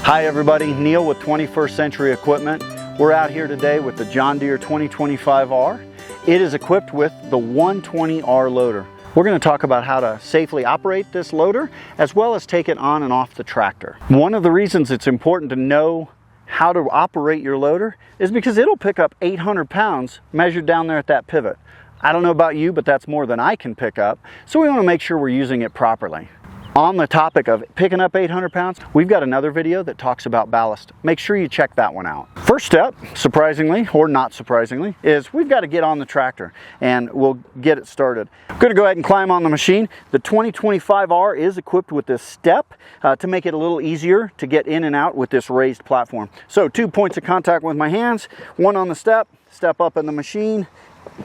Hi everybody, Neil with 21st Century Equipment. We're out here today with the John Deere 2025R. It is equipped with the 120R loader. We're going to talk about how to safely operate this loader as well as take it on and off the tractor. One of the reasons it's important to know how to operate your loader is because it'll pick up 800 pounds measured down there at that pivot. I don't know about you, but that's more than I can pick up, so we want to make sure we're using it properly. On the topic of picking up 800 pounds, we've got another video that talks about ballast. Make sure you check that one out. First step, surprisingly, or not surprisingly, is we've got to get on the tractor and we'll get it started. I'm going to go ahead and climb on the machine. The 2025R is equipped with this step to make it a little easier to get in and out with this raised platform. So 2 points of contact with my hands, one on the step up in the machine,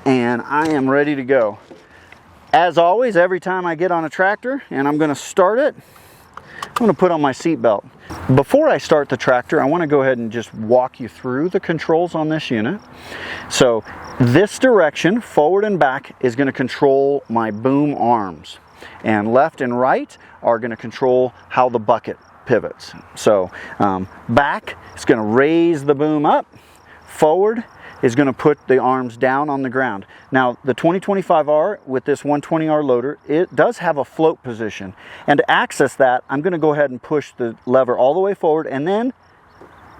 and I am ready to go. As always, every time I get on a tractor and I'm going to start it, I'm going to put on my seat belt. Before I start the tractor, I want to go ahead and just walk you through the controls on this unit. So this direction, forward and back, is going to control my boom arms. And left and right are going to control how the bucket pivots. So back is going to raise the boom up. Forward is going to put the arms down on the ground. Now the 2025R with this 120R loader, it does have a float position, and to access that I'm going to go ahead and push the lever all the way forward and then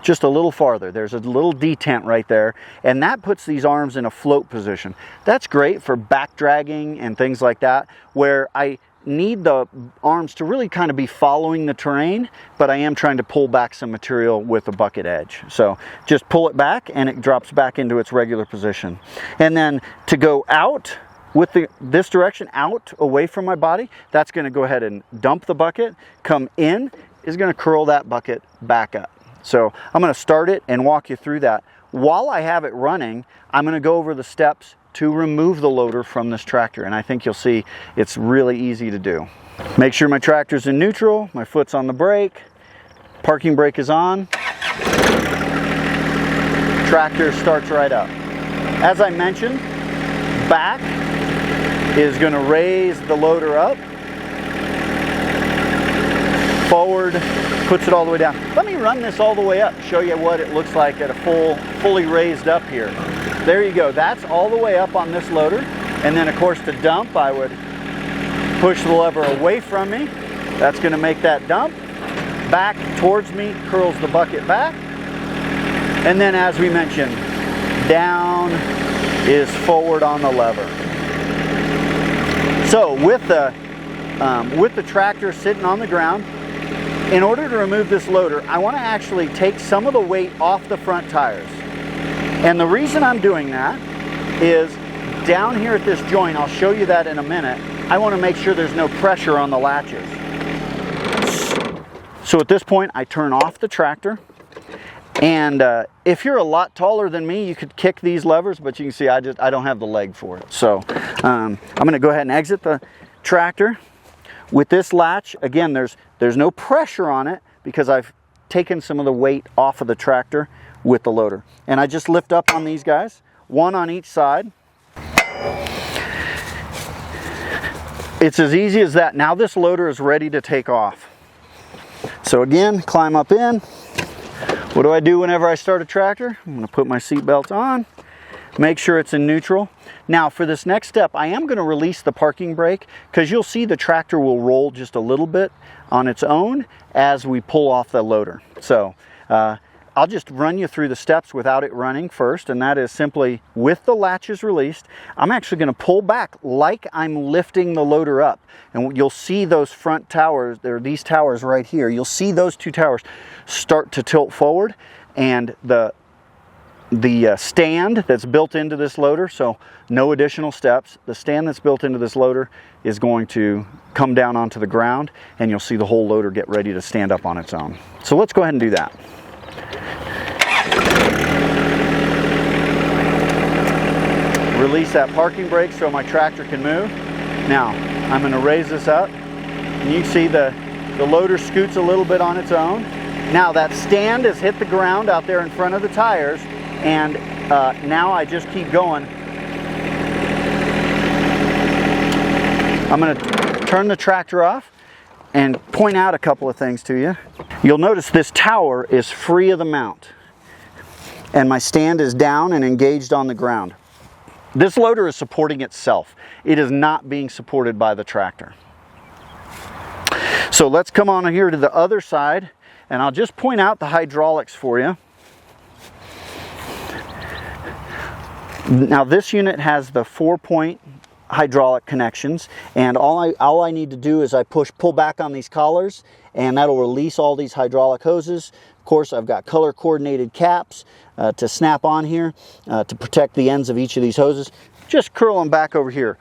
just a little farther. There's a little detent right there, and that puts these arms in a float position. That's great for back dragging and things like that, where I need the arms to really kind of be following the terrain, but I am trying to pull back some material with the bucket edge. So just pull it back and it drops back into its regular position. And then to go out with this direction, out away from my body, that's going to go ahead and dump the bucket. Come in is going to curl that bucket back up. So I'm going to start it and walk you through that. While I have it running, I'm going to go over the steps to remove the loader from this tractor, and I think you'll see it's really easy to do. Make sure my tractor's in neutral, my foot's on the brake, parking brake is on, tractor starts right up. As I mentioned, back is going to raise the loader up, forward puts it all the way down. Let me run this all the way up, show you what it looks like at a fully raised up here. There you go, that's all the way up on this loader. And then of course to dump, I would push the lever away from me. That's going to make that dump. Back towards me, curls the bucket back. And then as we mentioned, down is forward on the lever. So with the tractor sitting on the ground, in order to remove this loader, I want to actually take some of the weight off the front tires. And the reason I'm doing that is down here at this joint, I'll show you that in a minute, I want to make sure there's no pressure on the latches. So at this point, I turn off the tractor. And if you're a lot taller than me, you could kick these levers, but you can see I don't have the leg for it. So I'm going to go ahead and exit the tractor. With this latch, again, there's no pressure on it because I've taken some of the weight off of the tractor with the loader. And I just lift up on these guys, one on each side. It's as easy as that. Now this loader is ready to take off. So again, climb up in. What do I do whenever I start a tractor? I'm going to put my seat belt on, make sure it's in neutral. Now for this next step, I am going to release the parking brake because you'll see the tractor will roll just a little bit on its own as we pull off the loader. So I'll just run you through the steps without it running first, and that is simply with the latches released, I'm actually going to pull back like I'm lifting the loader up. And you'll see those front towers, there are these towers right here, you'll see those two towers start to tilt forward, and the stand that's built into this loader, so no additional steps, the stand that's built into this loader is going to come down onto the ground, and you'll see the whole loader get ready to stand up on its own. So let's go ahead and do that. Release that parking brake so my tractor can move. Now I'm going to raise this up, and you can see the loader scoots a little bit on its own. Now that stand has hit the ground out there in front of the tires, and Now I just keep going. I'm going to turn the tractor off and point out a couple of things to you. You'll notice this tower is free of the mount, and my stand is down and engaged on the ground. This loader is supporting itself. It is not being supported by the tractor. So let's come on here to the other side, and I'll just point out the hydraulics for you. Now this unit has the 4-point hydraulic connections, and all I need to do is I pull back on these collars, and that'll release all these hydraulic hoses. Of course, I've got color coordinated caps to snap on here to protect the ends of each of these hoses. Just curl them back over here,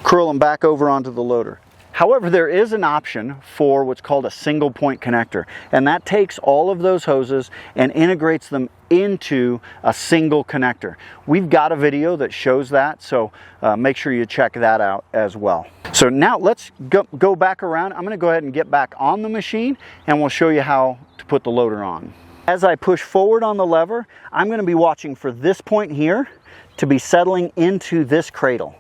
curl them back over onto the loader. However, there is an option for what's called a single point connector, and that takes all of those hoses and integrates them into a single connector. We've got a video that shows that, so make sure you check that out as well. So now let's go back around. I'm going to go ahead and get back on the machine, and we'll show you how to put the loader on. As I push forward on the lever, I'm going to be watching for this point here to be settling into this cradle.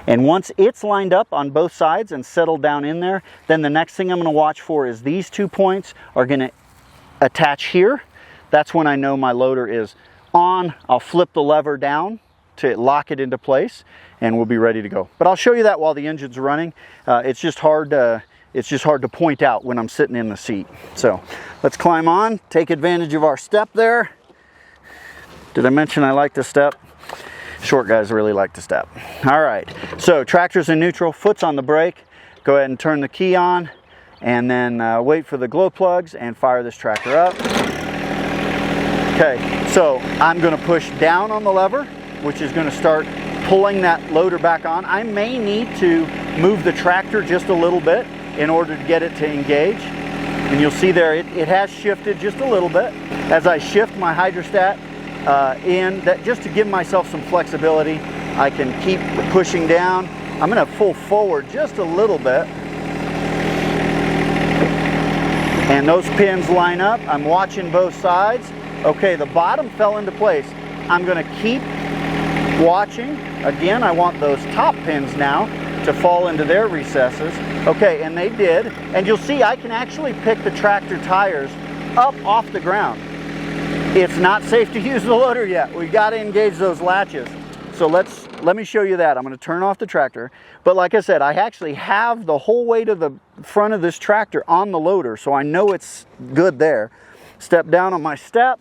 And once it's lined up on both sides and settled down in there, then the next thing I'm going to watch for is these 2 points are going to attach here. That's when I know my loader is on. I'll flip the lever down to lock it into place, and we'll be ready to go. But I'll show you that while the engine's running. It's just hard to point out when I'm sitting in the seat. So let's climb on, take advantage of our step there. Did I mention I like to step? Short guys really like to step. All right, so tractor's in neutral, foot's on the brake. Go ahead and turn the key on, and then wait for the glow plugs and fire this tractor up. Okay, so I'm going to push down on the lever, which is going to start pulling that loader back on. I may need to move the tractor just a little bit in order to get it to engage. And you'll see there it has shifted just a little bit. As I shift my hydrostat just to give myself some flexibility, I can keep pushing down. I'm going to pull forward just a little bit, and those pins line up. I'm watching both sides. Okay, the bottom fell into place. I'm going to keep watching. Again, I want those top pins now to fall into their recesses. Okay, and they did. And you'll see I can actually pick the tractor tires up off the ground. It's not safe to use the loader yet. We've got to engage those latches. So let me show you that. I'm going to turn off the tractor. But like I said, I actually have the whole weight of the front of this tractor on the loader, so I know it's good there. Step down on my step.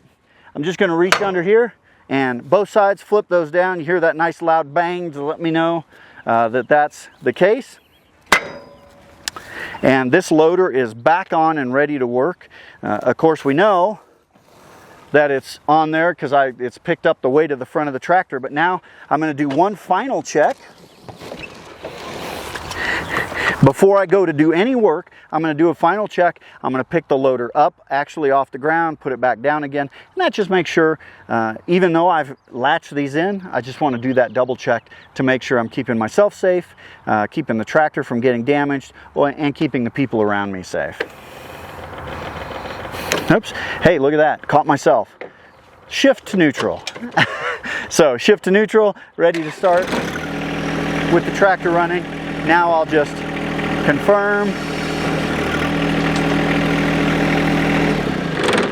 I'm just going to reach under here, and both sides, flip those down. You hear that nice loud bang to let me know that that's the case. And this loader is back on and ready to work. Of course, we know that it's on there because it's picked up the weight of the front of the tractor. But now I'm going to do one final check. Before I go to do any work, I'm going to do a final check. I'm going to pick the loader up, actually off the ground, put it back down again. And that just makes sure, even though I've latched these in, I just want to do that double check to make sure I'm keeping myself safe, keeping the tractor from getting damaged, and keeping the people around me safe. Oops, hey, look at that, caught myself. Shift to neutral. So shift to neutral, ready to start with the tractor running. Now I'll just confirm.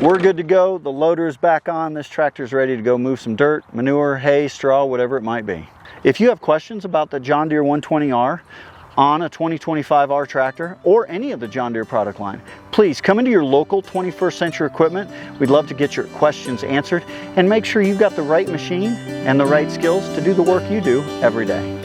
We're good to go. The loader is back on. This tractor is ready to go move some dirt, manure, hay, straw, whatever it might be. If you have questions about the John Deere 120R on a 2025R tractor or any of the John Deere product line, please come into your local 21st Century Equipment. We'd love to get your questions answered and make sure you've got the right machine and the right skills to do the work you do every day.